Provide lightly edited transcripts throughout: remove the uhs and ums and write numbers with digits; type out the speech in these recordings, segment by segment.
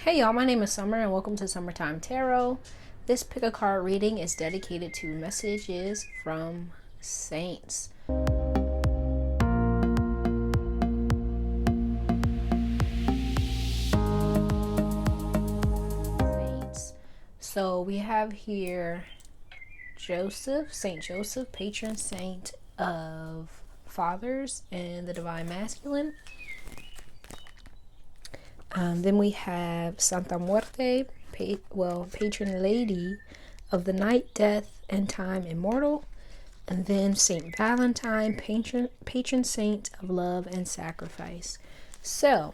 Hey y'all, my name is Summer and welcome to Summertime Tarot. This pick a card reading is dedicated to messages from saints. So we have here Joseph, Saint Joseph, patron saint of fathers and the divine masculine. Then we have Santa Muerte, patron lady of the night, death, and time immortal. And then Saint Valentine, patron saint of love and sacrifice. So,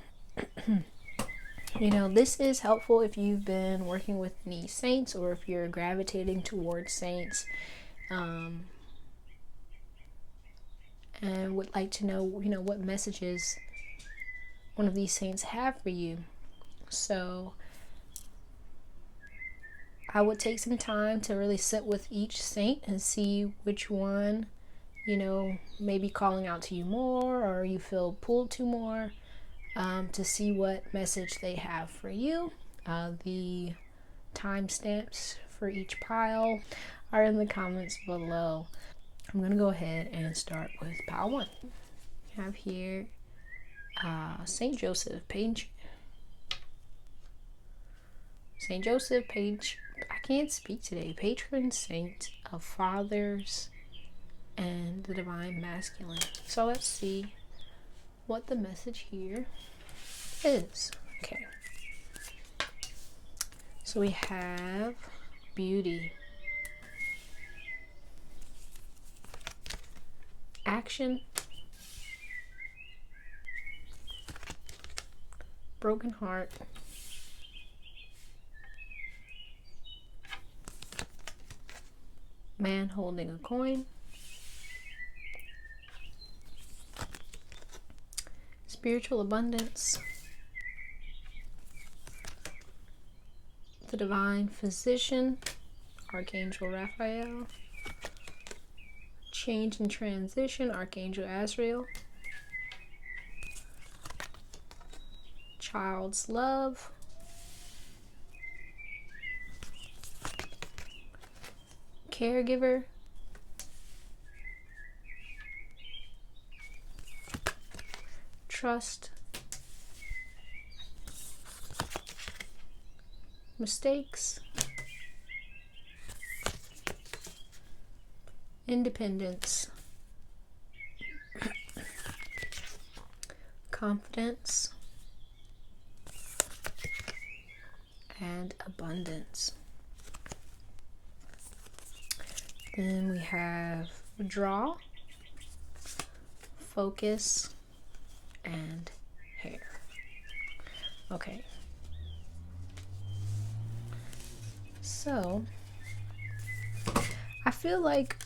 this is helpful if you've been working with any saints or if you're gravitating towards saints and would like to know, what messages one of these saints have for you. So I would take some time to really sit with each saint and see which one, may be calling out to you more or you feel pulled to more, to see what message they have for you. The timestamps for each pile are in the comments below. I'm going to go ahead and start with pile 1. We have here Saint Joseph, Saint Joseph, I can't speak today, patron saint of fathers and the divine masculine. So let's see what the message here is. Okay. So we have beauty, action, broken heart, man holding a coin, spiritual abundance, the divine physician, Archangel Raphael, change and transition, Archangel Azrael, child's love, caregiver, trust, mistakes, independence, confidence, and abundance. Then we have draw, focus, and hair. Okay. So, I feel like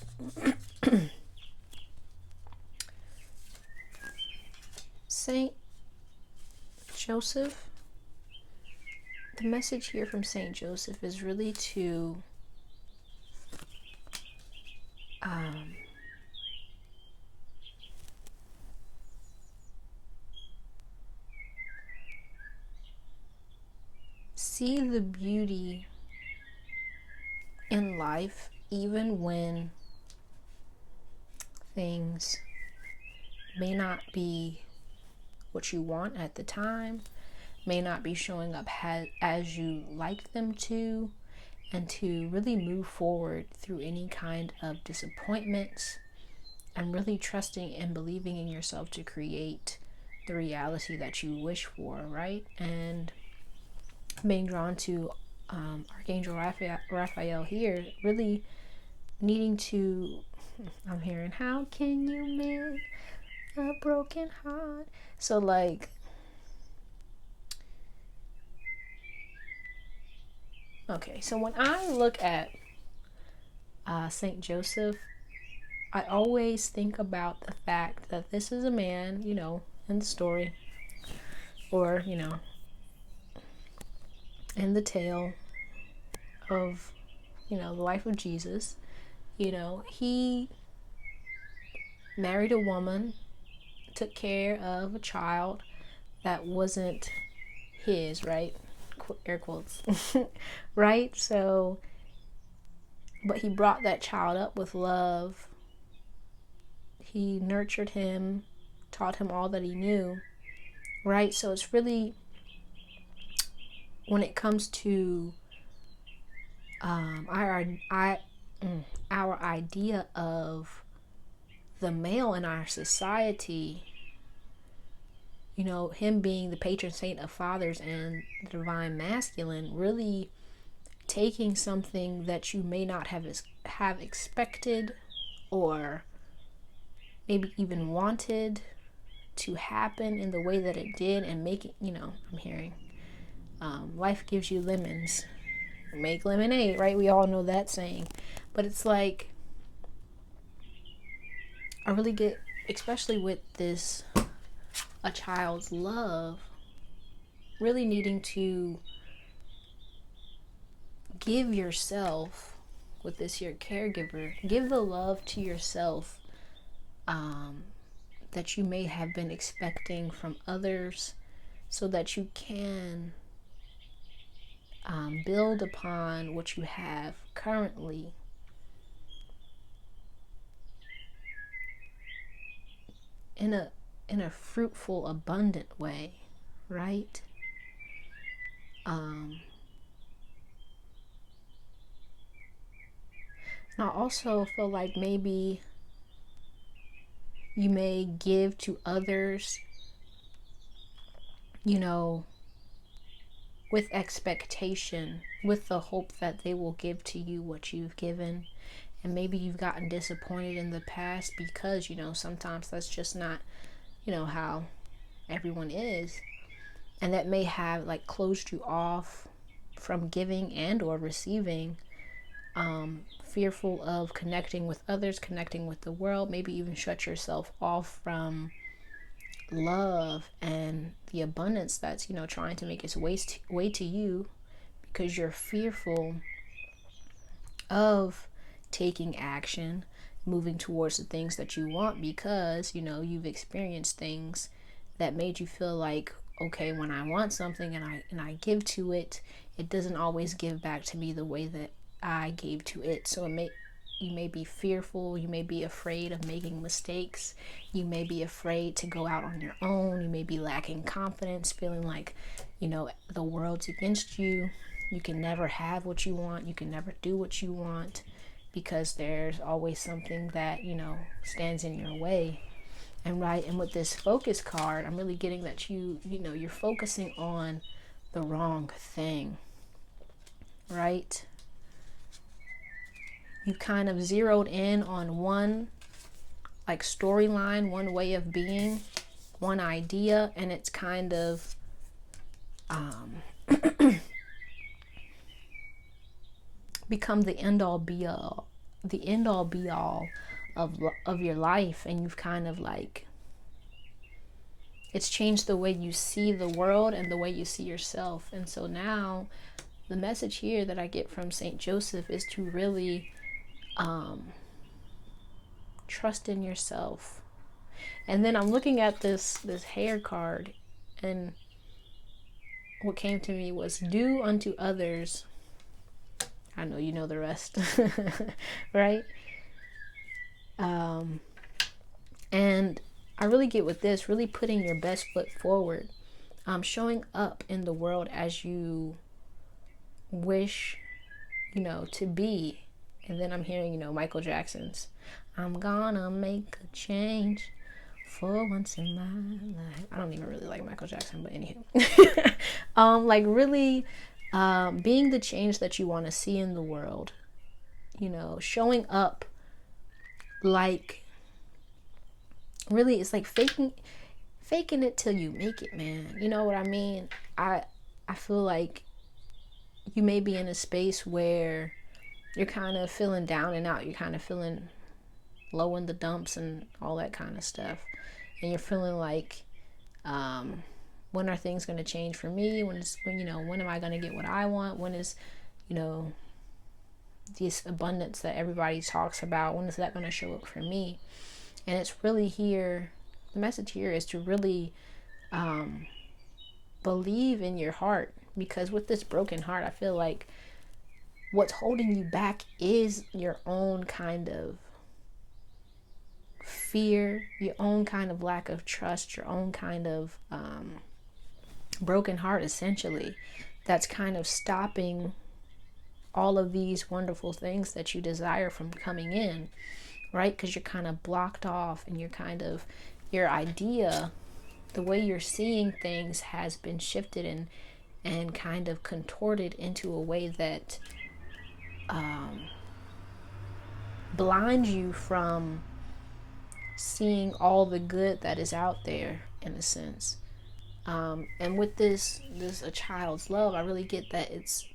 Saint Joseph, the message here from Saint Joseph is really to see the beauty in life, even when things may not be what you want at the time, may not be showing up as you like them to, and to really move forward through any kind of disappointments and really trusting and believing in yourself to create the reality that you wish for, right? And being drawn to Archangel Raphael here, really needing to, I'm hearing, how can you mend a broken heart? So like, okay, so when I look at Saint Joseph, I always think about the fact that this is a man, in the story, or, in the tale of, the life of Jesus. He married a woman, took care of a child that wasn't his, right? air quotes, right? So, but he brought that child up with love. He nurtured him, taught him all that he knew, right? So it's really, when it comes to our idea of the male in our society, you know, him being the patron saint of fathers and the divine masculine, really taking something that you may not have expected or maybe even wanted to happen in the way that it did, and make it, you know, I'm hearing life gives you lemons, make lemonade, right? We all know that saying. But it's like, I really get, especially with this, a child's love, really needing to give yourself, with this your caregiver, give the love to yourself that you may have been expecting from others, so that you can build upon what you have currently in a fruitful, abundant way, right? And I also feel like maybe you may give to others, you know, with expectation, with the hope that they will give to you what you've given. And maybe you've gotten disappointed in the past because, you know, sometimes that's just not, you know, how everyone is. And that may have like closed you off from giving and or receiving, fearful of connecting with others, connecting with the world, maybe even shut yourself off from love and the abundance that's, you know, trying to make its way to you, because you're fearful of taking action, moving towards the things that you want, because, you know, you've experienced things that made you feel like, okay, when I want something and I give to it, it doesn't always give back to me the way that I gave to it. So you may be fearful, you may be afraid of making mistakes, you may be afraid to go out on your own, you may be lacking confidence, feeling like, you know, the world's against you, you can never have what you want, you can never do what you want, because there's always something that, you know, stands in your way. And right, and with this focus card, I'm really getting that you know, you're focusing on the wrong thing, right? You kind of zeroed in on one like storyline, one way of being, one idea, and it's kind of become the end all be all of your life. And you've kind of like, it's changed the way you see the world and the way you see yourself. And so now the message here that I get from Saint Joseph is to really trust in yourself. And then I'm looking at this hair card, and what came to me was do unto others. I know you know the rest, right? And I really get with this, really putting your best foot forward, showing up in the world as you wish, you know, to be. And then I'm hearing, you know, Michael Jackson's I'm gonna make a change for once in my life. I don't even really like Michael Jackson, but anywho. Like really being the change that you want to see in the world, you know, showing up like, really, it's like faking it till you make it, man. You know what I mean? I feel like you may be in a space where you're kind of feeling down and out. You're kind of feeling low in the dumps and all that kind of stuff. And you're feeling like, when are things going to change for me? When am I going to get what I want? When is, you know, this abundance that everybody talks about, when is that going to show up for me? And it's really here, the message here is to really believe in your heart, because with this broken heart, I feel like what's holding you back is your own kind of fear, your own kind of lack of trust, your own kind of broken heart, essentially, that's kind of stopping all of these wonderful things that you desire from coming in, right? Because you're kind of blocked off, and you're kind of, your idea, the way you're seeing things has been shifted and kind of contorted into a way that blinds you from seeing all the good that is out there, in a sense. And with this a child's love, I really get that it's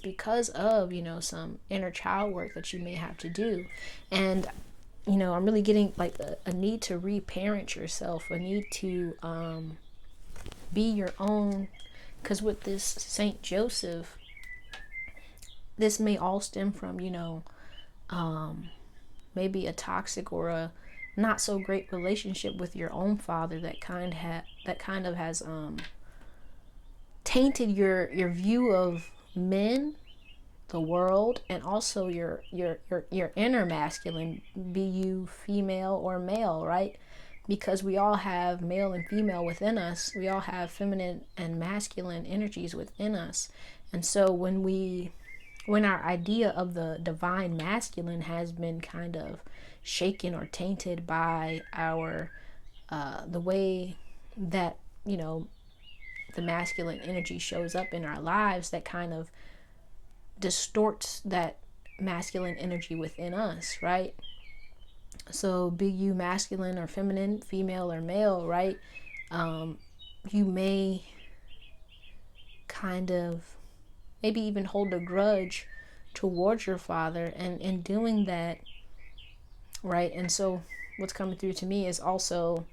because of, some inner child work that you may have to do. And I'm really getting like a need to reparent yourself, a need to be your own, because with this Saint Joseph, this may all stem from maybe a toxic or a not so great relationship with your own father that kind of has tainted your view of men, the world, and also your inner masculine, be you female or male, right? Because we all have male and female within us. We all have feminine and masculine energies within us. And so when our idea of the divine masculine has been kind of shaken or tainted by our the way that the masculine energy shows up in our lives, that kind of distorts that masculine energy within us, right? So be you masculine or feminine, female or male, right? You may kind of maybe even hold a grudge towards your father, and in doing that, right? And so what's coming through to me is also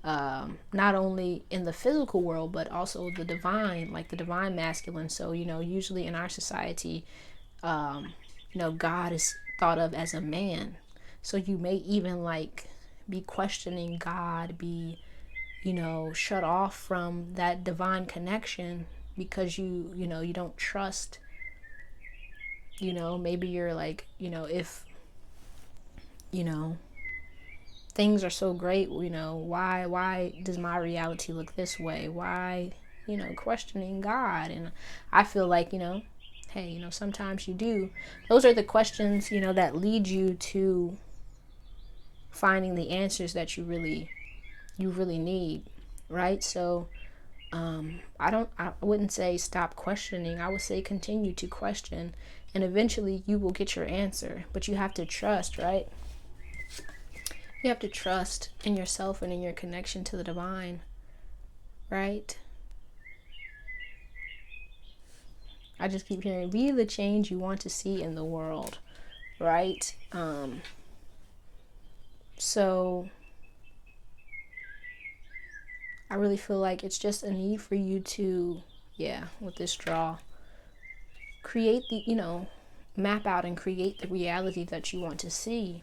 not only in the physical world, but also the divine, like the divine masculine. So usually in our society, God is thought of as a man. So you may even like be questioning God, be shut off from that divine connection because you don't trust. Maybe you're like, if things are so great, why does my reality look this way? Why, questioning God. And I feel like, hey, sometimes you do. Those are the questions, that lead you to finding the answers that you really need, right? So I wouldn't say stop questioning. I would say continue to question, and eventually you will get your answer. But you have to trust, right? You have to trust in yourself and in your connection to the divine, right? I just keep hearing, be the change you want to see in the world, right? So I really feel like it's just a need for you to, with this draw, create the, map out and create the reality that you want to see.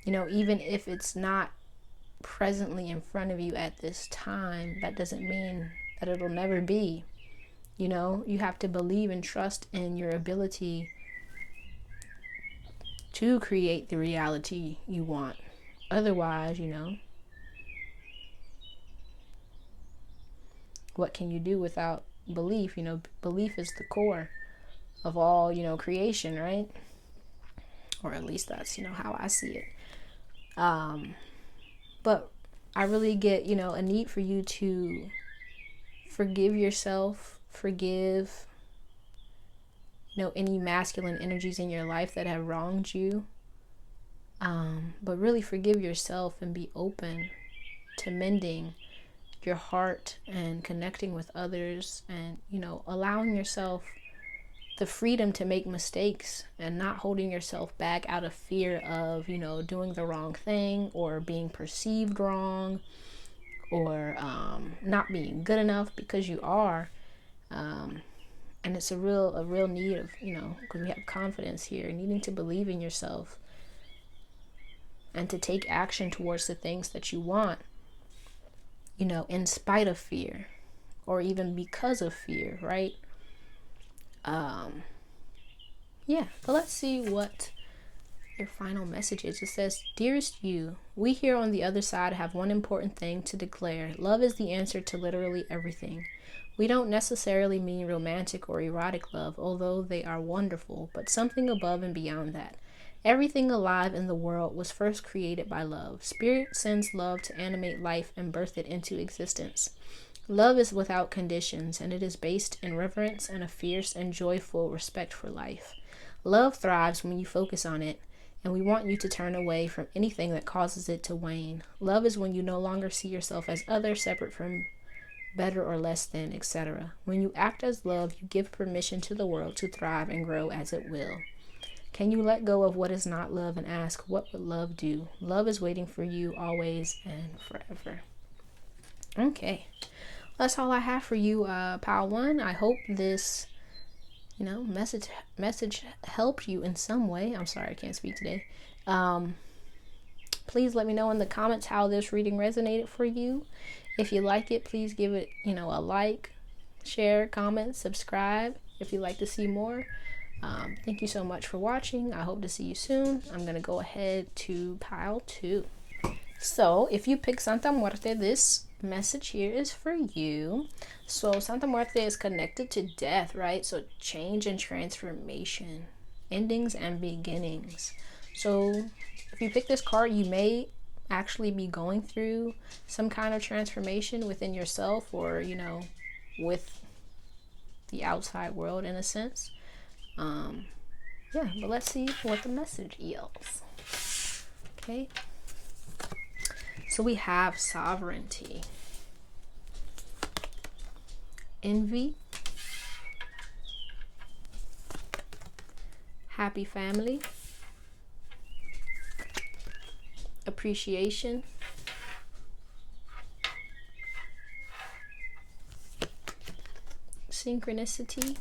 Even if it's not presently in front of you at this time, that doesn't mean that it'll never be. You have to believe and trust in your ability to create the reality you want. Otherwise, what can you do without belief? Belief is the core of all, creation, right? Or at least that's, how I see it. But I really get, a need for you to forgive yourself, forgive, any masculine energies in your life that have wronged you. But really forgive yourself and be open to mending your heart and connecting with others, and, allowing yourself the freedom to make mistakes and not holding yourself back out of fear of, doing the wrong thing or being perceived wrong or not being good enough, because you are. And it's a real need of, because we have confidence here, needing to believe in yourself and to take action towards the things that you want, in spite of fear, or even because of fear, right? Yeah, but let's see what your final message is. It says, "Dearest you, we here on the other side have one important thing to declare. Love is the answer to literally everything. We don't necessarily mean romantic or erotic love, although they are wonderful, but something above and beyond that. Everything alive in the world was first created by love. Spirit sends love to animate life and birth it into existence. Love is without conditions, and it is based in reverence and a fierce and joyful respect for life. Love thrives when you focus on it, and we want you to turn away from anything that causes it to wane. Love is when you no longer see yourself as other, separate from, better or less than, etc. When you act as love, you give permission to the world to thrive and grow as it will. Can you let go of what is not love and ask, what would love do? Love is waiting for you always and forever." Okay, that's all I have for you, Pile One. I hope this, message helped you in some way. I'm sorry I can't speak today. Please let me know in the comments how this reading resonated for you. If you like it, please give it, a like, share, comment, subscribe if you'd like to see more. Thank you so much for watching. I hope to see you soon. I'm going to go ahead to Pile 2. So if you pick Santa Muerte, this message here is for you. So Santa Muerte is connected to death, right? So change and transformation, endings and beginnings. So if you pick this card, you may actually be going through some kind of transformation within yourself, or with the outside world in a sense. Yeah, but let's see what the message yields. Okay, so we have sovereignty, envy, happy family, appreciation, synchronicity,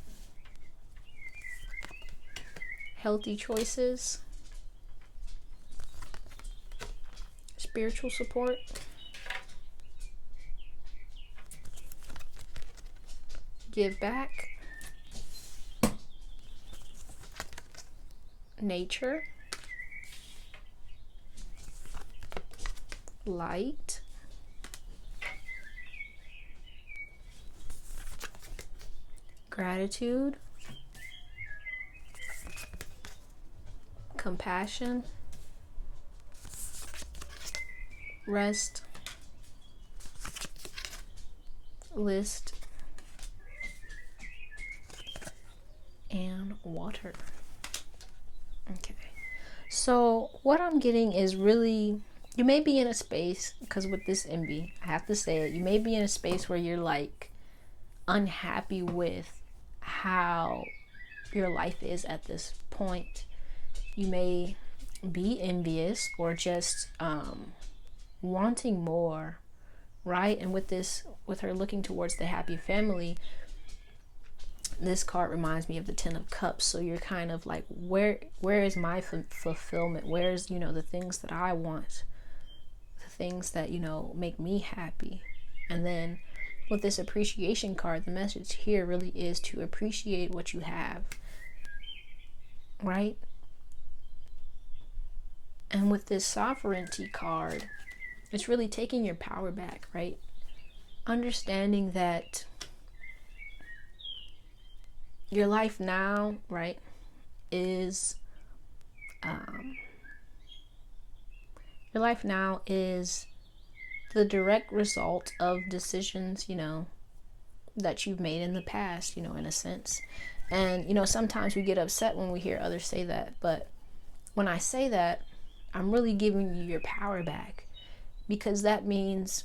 healthy choices, spiritual support, give back, nature, light, gratitude, compassion, rest, list, and water. Okay, so what I'm getting is really, you may be in a space, because with this envy, I have to say it, you may be in a space where you're like unhappy with how your life is at this point. You may be envious or just wanting more, right? And with her looking towards the happy family, this card reminds me of the Ten of Cups. So you're kind of like, where is my fulfillment? Where's, the things that I want, the things that, make me happy? And then with this appreciation card, the message here really is to appreciate what you have, right? And with this sovereignty card, it's really taking your power back, right? Understanding that your life now, right, is your life now is the direct result of decisions, that you've made in the past, in a sense. And, sometimes we get upset when we hear others say that. But when I say that, I'm really giving you your power back, because that means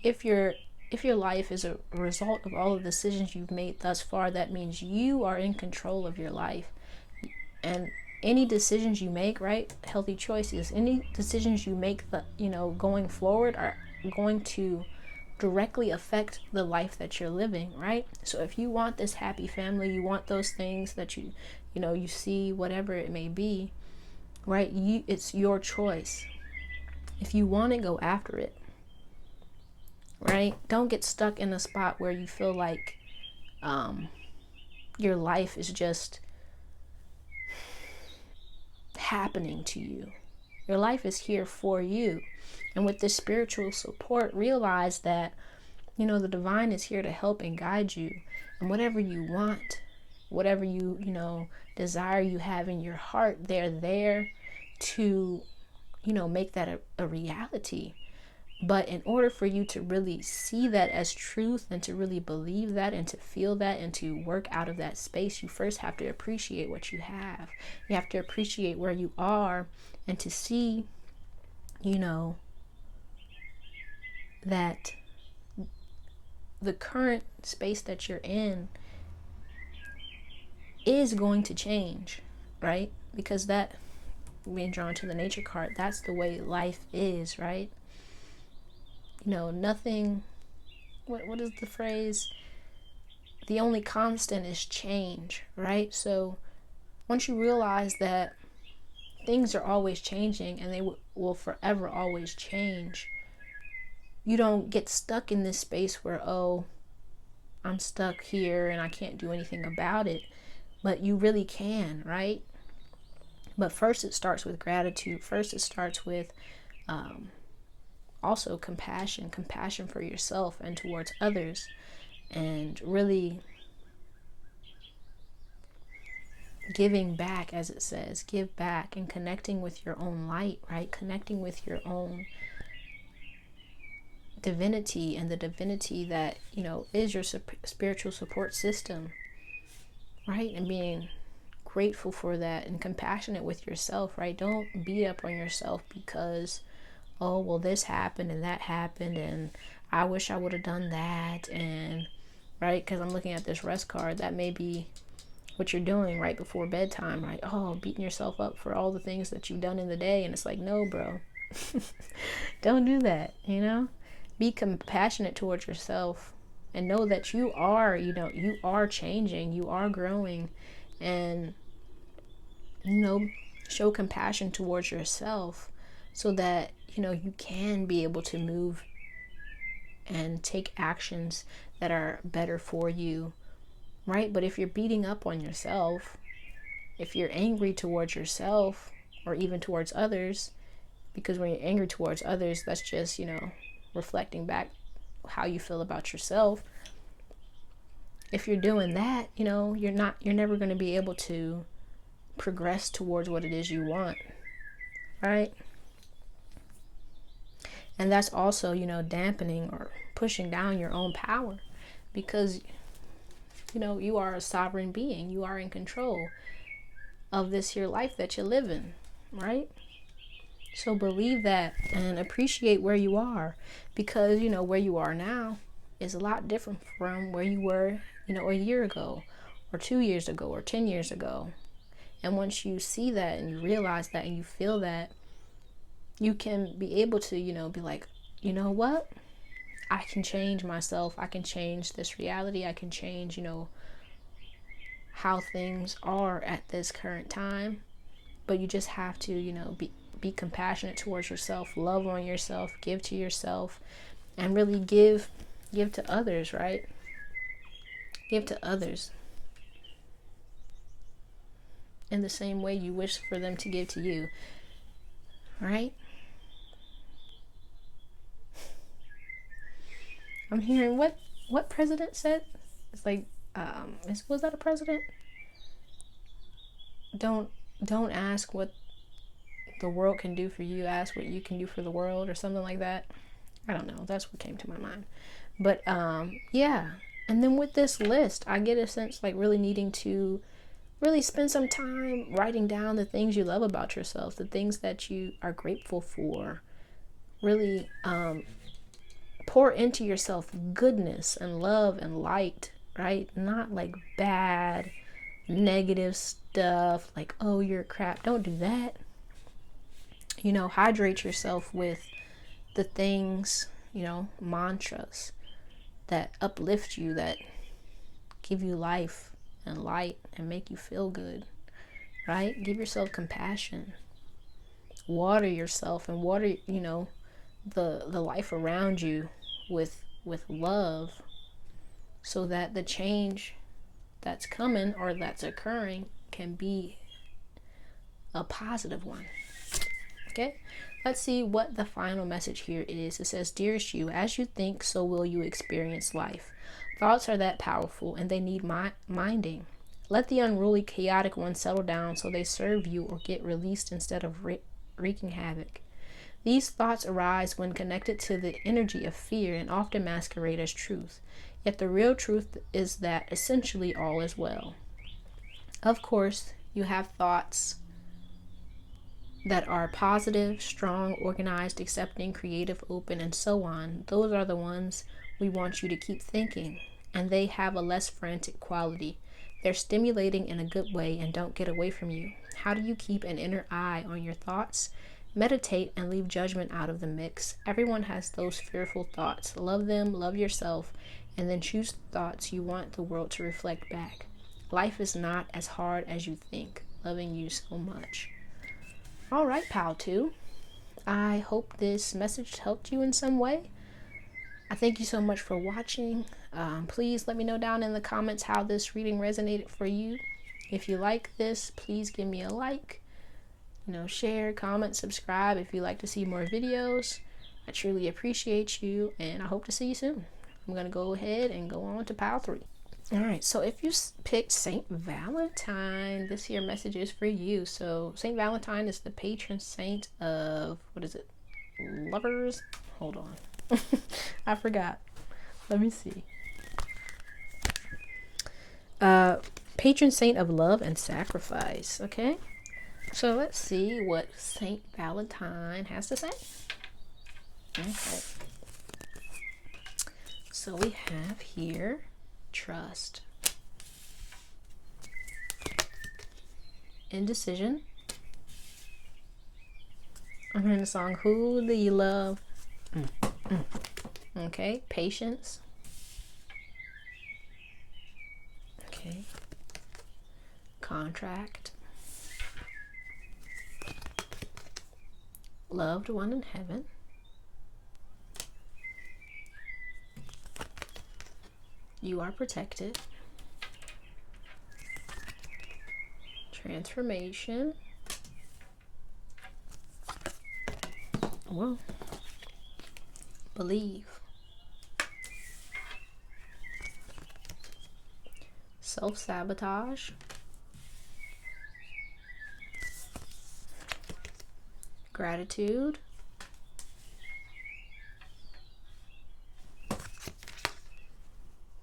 if your life is a result of all of the decisions you've made thus far, that means you are in control of your life. And any decisions you make, right, healthy choices, any decisions you make that, going forward are going to directly affect the life that you're living, right? So if you want this happy family, you want those things that you see, whatever it may be, right? It's your choice. If you want it, go after it. right? Don't get stuck in a spot where you feel like your life is just happening to you. Your life is here for you. And with this spiritual support, realize that, the divine is here to help and guide you. And whatever you want, whatever you desire you have in your heart, they're there to, make that a reality. But in order for you to really see that as truth and to really believe that and to feel that and to work out of that space, you first have to appreciate what you have. You have to appreciate where you are and to see, that the current space that you're in is going to change, right? Because that, being drawn to the nature card, that's the way life is, right? Nothing, what is the phrase? The only constant is change, right? So once you realize that things are always changing and they will forever always change, you don't get stuck in this space where, oh, I'm stuck here and I can't do anything about it. But you really can, right? But first it starts with gratitude. First it starts with also compassion for yourself and towards others, and really giving back, as it says, give back, and connecting with your own light, right? Connecting with your own divinity and the divinity that, is your spiritual support system, right? And being grateful for that and compassionate with yourself, right? Don't beat up on yourself because, oh, well, this happened and that happened and I wish I would have done that, and right, because I'm looking at this rest card, that may be what you're doing right before bedtime, right? Oh, beating yourself up for all the things that you've done in the day, and it's like, no, bro. Don't do that. Be compassionate towards yourself and know that you are, you are changing, you are growing, and show compassion towards yourself so that you can be able to move and take actions that are better for you, right? But if you're beating up on yourself, if you're angry towards yourself or even towards others, because when you're angry towards others, that's just reflecting back how you feel about yourself. If you're doing that, you're never going to be able to progress towards what it is you want, right? And that's also, dampening or pushing down your own power, because, you are a sovereign being. You are in control of this here life that you're living, right? So believe that and appreciate where you are, because, where you are now is a lot different from where you were, a year ago or 2 years ago or 10 years ago. And once you see that and you realize that and you feel that, you can be able to, be like, you know what? I can change myself. I can change this reality. I can change, how things are at this current time. But you just have to, be compassionate towards yourself, love on yourself, give to yourself, and really give to others, right? Give to others in the same way you wish for them to give to you, right? I'm hearing what president said. It's like, was that a president? Don't ask what the world can do for you. Ask what you can do for the world, or something like that. I don't know. That's what came to my mind. But yeah. And then with this list, I get a sense like really needing to really spend some time writing down the things you love about yourself, the things that you are grateful for. Really pour into yourself goodness and love and light, right? Not like bad, negative stuff like, oh, you're crap. Don't do that. Hydrate yourself with the things, mantras that uplift you, that give you life and light and make you feel good, right? Give yourself compassion. Water yourself and water, the life around you with with love so that the change that's coming or that's occurring can be a positive one. Okay, let's see what the final message here is. It says, dearest you, as you think, so will you experience life. Thoughts are that powerful and they need minding. Let the unruly, chaotic ones settle down so they serve you or get released instead of wreaking havoc. These thoughts arise when connected to the energy of fear and often masquerade as truth. Yet the real truth is that essentially all is well. Of course, you have thoughts that are positive, strong, organized, accepting, creative, open, and so on. Those are the ones we want you to keep thinking, and they have a less frantic quality. They're stimulating in a good way and don't get away from you. How do you keep an inner eye on your thoughts? Meditate and leave judgment out of the mix. Everyone has those fearful thoughts. Love them, love yourself, and then choose thoughts you want the world to reflect back. Life is not as hard as you think. Loving you so much. All right, pal 2. I hope this message helped you in some way. I thank you so much for watching. Please let me know down in the comments how this reading resonated for you. If you like this, please give me a like. Share, comment, subscribe if you'd like to see more videos. I truly appreciate you, and I hope to see you soon. I'm going to go ahead and go on to pile 3. All right, so if you picked Saint Valentine, this here message is for you. So Saint Valentine is the patron saint of, lovers? Hold on. I forgot. Let me see. Patron saint of love and sacrifice, okay? So let's see what Saint Valentine has to say. Okay. So we have here trust, indecision. I'm hearing the song Who Do You Love? Okay, patience. Okay, contract, loved one in heaven, you are protected, transformation, well, believe, self-sabotage, gratitude,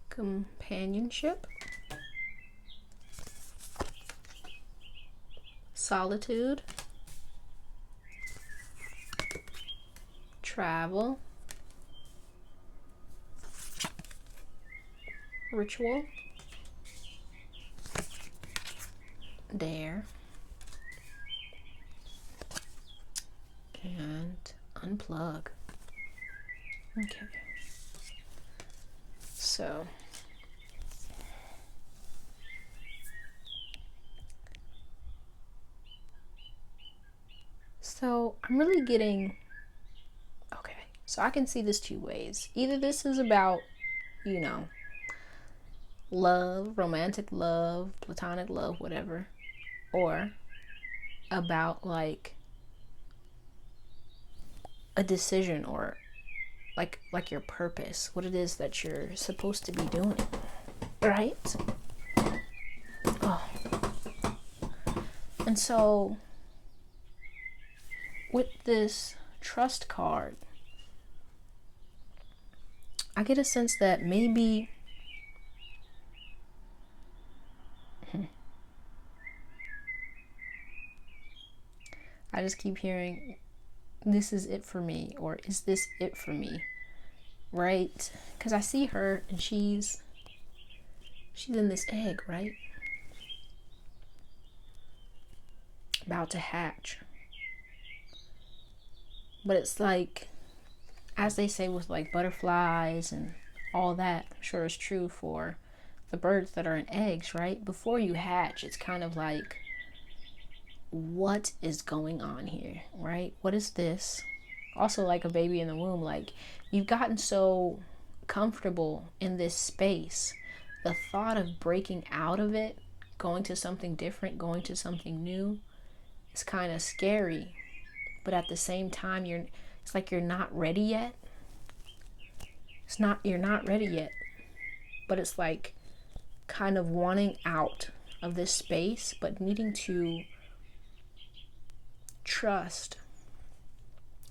companionship, solitude, travel, ritual, dare, and unplug. Okay. So I'm really getting, okay, so I can see this 2 ways. Either this is about, love, romantic love, platonic love, whatever, or about like a decision or like your purpose, what it is that you're supposed to be doing, right? Oh. And so with this trust card, I get a sense that maybe I just keep hearing, this is it for me, or is this it for me, right? Because I see her and she's in this egg, right? About to hatch. But it's like, as they say with like butterflies and all that, I'm sure it's true for the birds that are in eggs, right? Before you hatch, it's kind of like, what is going on here, right? What is this? Also, like a baby in the womb, like you've gotten so comfortable in this space. The thought of breaking out of it, going to something different, going to something new, is kind of scary. But at the same time, it's like you're not ready yet. You're not ready yet. But it's like kind of wanting out of this space, but needing to trust,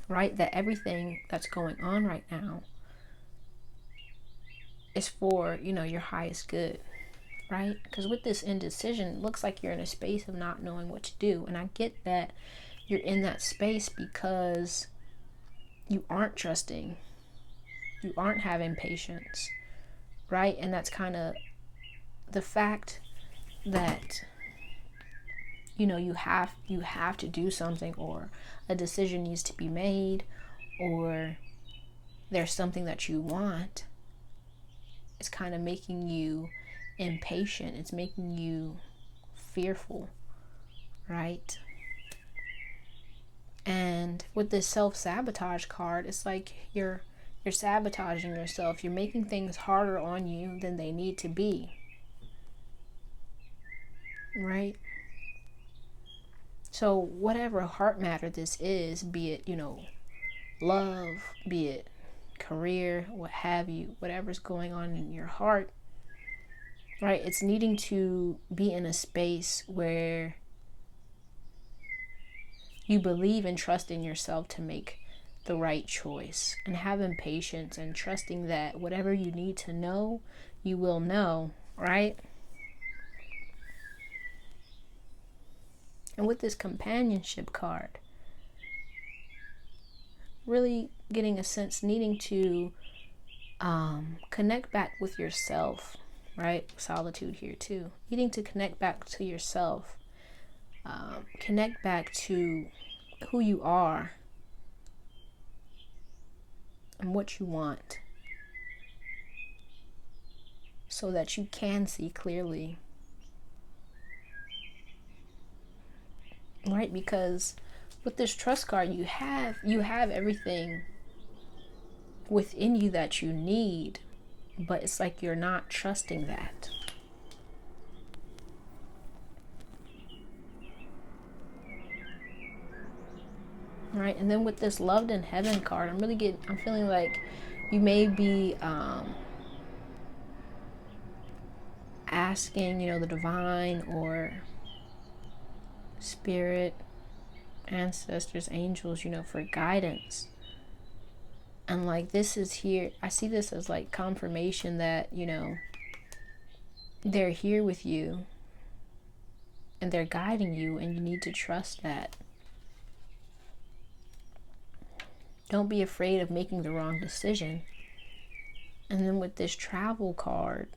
right, that everything that's going on right now is for, your highest good, right? Because with this indecision, it looks like you're in a space of not knowing what to do. And I get that you're in that space because you aren't trusting, you aren't having patience, right? And that's kind of the fact that you have to do something, or a decision needs to be made, or there's something that you want. It's kind of making you impatient. It's making you fearful, right? And with this self-sabotage card, it's like you're sabotaging yourself. You're making things harder on you than they need to be, right? So whatever heart matter this is, be it, love, be it career, what have you, whatever's going on in your heart, right? It's needing to be in a space where you believe and trust in yourself to make the right choice, and having patience and trusting that whatever you need to know, you will know, right? And with this companionship card, really getting a sense, needing to connect back with yourself, right? Solitude here too. Needing to connect back to yourself, connect back to who you are and what you want, so that you can see clearly, right? Because with this trust card, you have everything within you that you need, but it's like you're not trusting that. Right? And then with this loved in heaven card, I'm feeling like you may be asking, the divine or spirit, ancestors, angels, for guidance. And like this is here, I see this as like confirmation that, they're here with you and they're guiding you, and you need to trust that. Don't be afraid of making the wrong decision. And then with this travel card,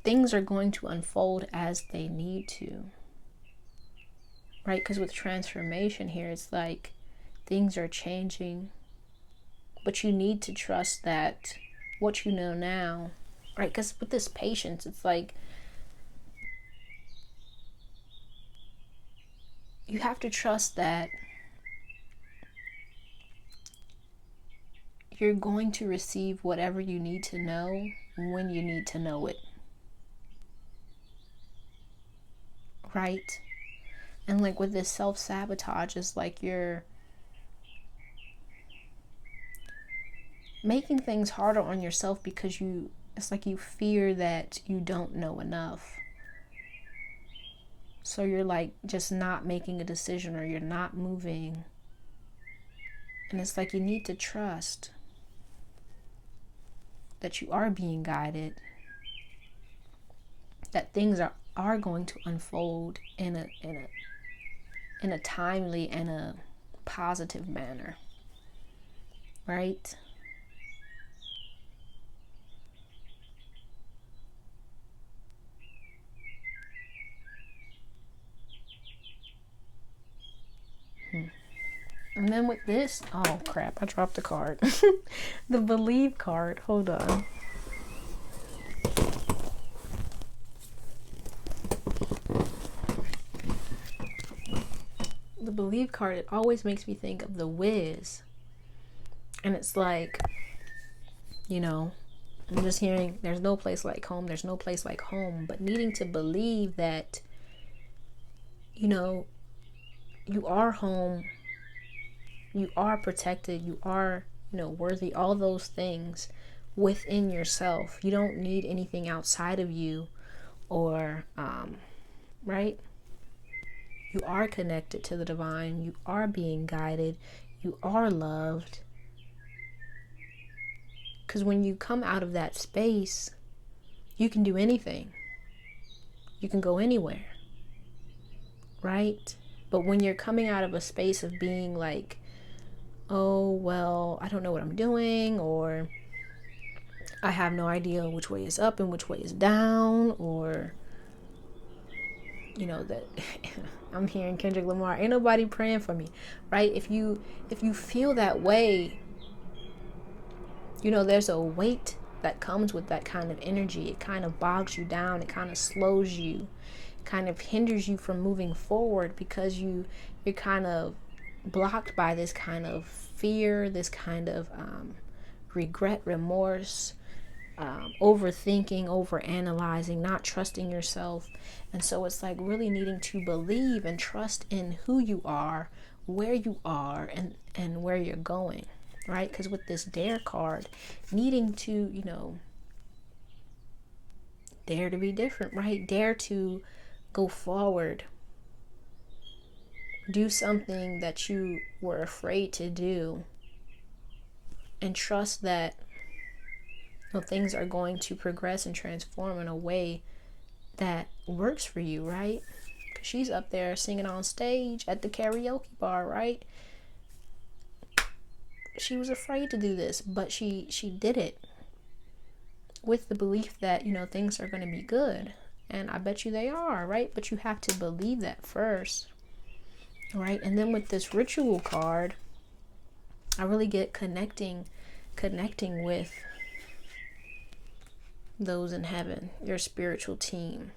things are going to unfold as they need to, right? Because with transformation here, it's like things are changing, but you need to trust that what you know now, right? Because with this patience, it's like you have to trust that you're going to receive whatever you need to know when you need to know it, right? And like with this self-sabotage, it's like you're making things harder on yourself because it's like you fear that you don't know enough. So you're like just not making a decision, or you're not moving. And it's like you need to trust that you are being guided, that things are going to unfold in a timely and a positive manner, right? And then with this, oh crap, I dropped the card. The believe card, hold on. The believe card, it always makes me think of the Wiz, And it's like, you know, I'm just hearing there's no place like home. There's no place like home. But needing to believe that, you know, you are home. You are protected. You are, you know, worthy. All those things within yourself. You don't need anything outside of you, or, right? You are connected to the divine. You are being guided. You are loved. Because when you come out of that space, you can do anything. You can go anywhere, right? But when you're coming out of a space of being like, oh, well, I don't know what I'm doing, or I have no idea which way is up and which way is down, or, you know, that I'm hearing Kendrick Lamar, ain't nobody praying for me, right? If you feel that way, you know, there's a weight that comes with that kind of energy. It kind of bogs you down. It kind of slows you, kind of hinders you from moving forward, because you're kind of blocked by this kind of fear, this kind of regret, remorse, overthinking, overanalyzing, not trusting yourself. And so it's like really needing to believe and trust in who you are, where you are, and where you're going, right? Because with this dare card, needing to, you know, dare to be different, right? Dare to go forward, do something that you were afraid to do, and trust that, you know, things are going to progress and transform in a way that works for you, right? Because she's up there singing on stage at the karaoke bar, right? She was afraid to do this, but she did it with the belief that, you know, things are going to be good. And I bet you they are, right? But you have to believe that first, right? And then with this ritual card, I really get connecting with those in heaven, your spiritual team.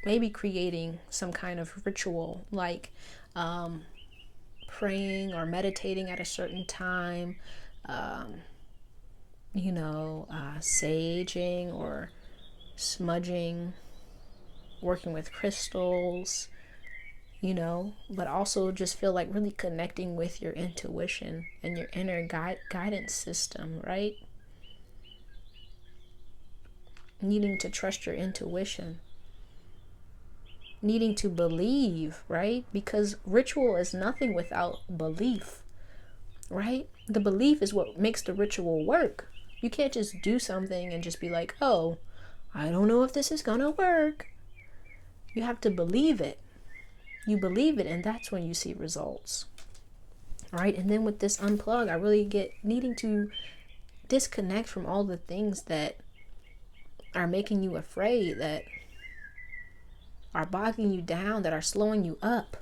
Maybe creating some kind of ritual, like praying or meditating at a certain time, you know, saging or smudging, working with crystals, you know, but also just feel like really connecting with your intuition and your inner guidance system, right? Needing to trust your intuition, needing to believe, right? Because ritual is nothing without belief, right? The belief is what makes the ritual work. You can't just do something and just be like, oh, I don't know if this is gonna work. You have to believe it. You believe it, and that's when you see results. All right, and then with this unplug, I really get needing to disconnect from all the things that are making you afraid, that are bogging you down, that are slowing you up,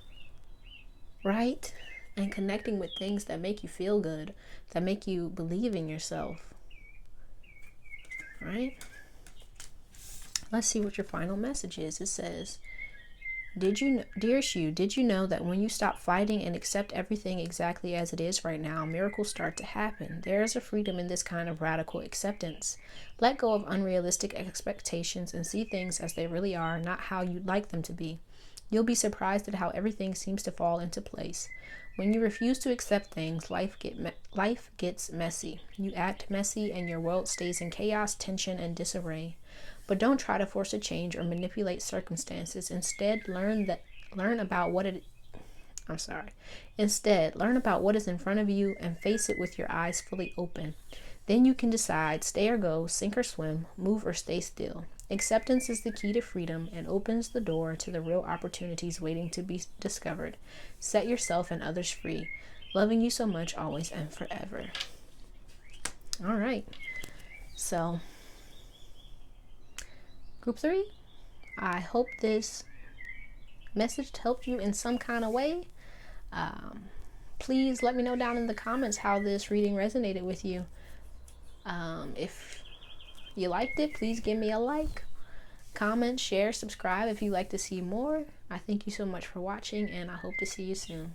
right? And connecting with things that make you feel good, that make you believe in yourself, right? Let's see what your final message is. It says, dear Shu, did you know that when you stop fighting and accept everything exactly as it is right now, miracles start to happen? There is a freedom in this kind of radical acceptance. Let go of unrealistic expectations and see things as they really are, not how you'd like them to be. You'll be surprised at how everything seems to fall into place. When you refuse to accept things, life gets messy. You act messy and your world stays in chaos, tension, and disarray. But don't try to force a change or manipulate circumstances. Instead, learn about what is in front of you and face it with your eyes fully open. Then you can decide, stay or go, sink or swim, move or stay still. Acceptance is the key to freedom and opens the door to the real opportunities waiting to be discovered. Set yourself and others free. Loving you so much, always and forever. All right. So, Group 3, I hope this message helped you in some kind of way. Please let me know down in the comments how this reading resonated with you. If you liked it, please give me a like, comment, share, subscribe if you'd like to see more. I thank you so much for watching, and I hope to see you soon.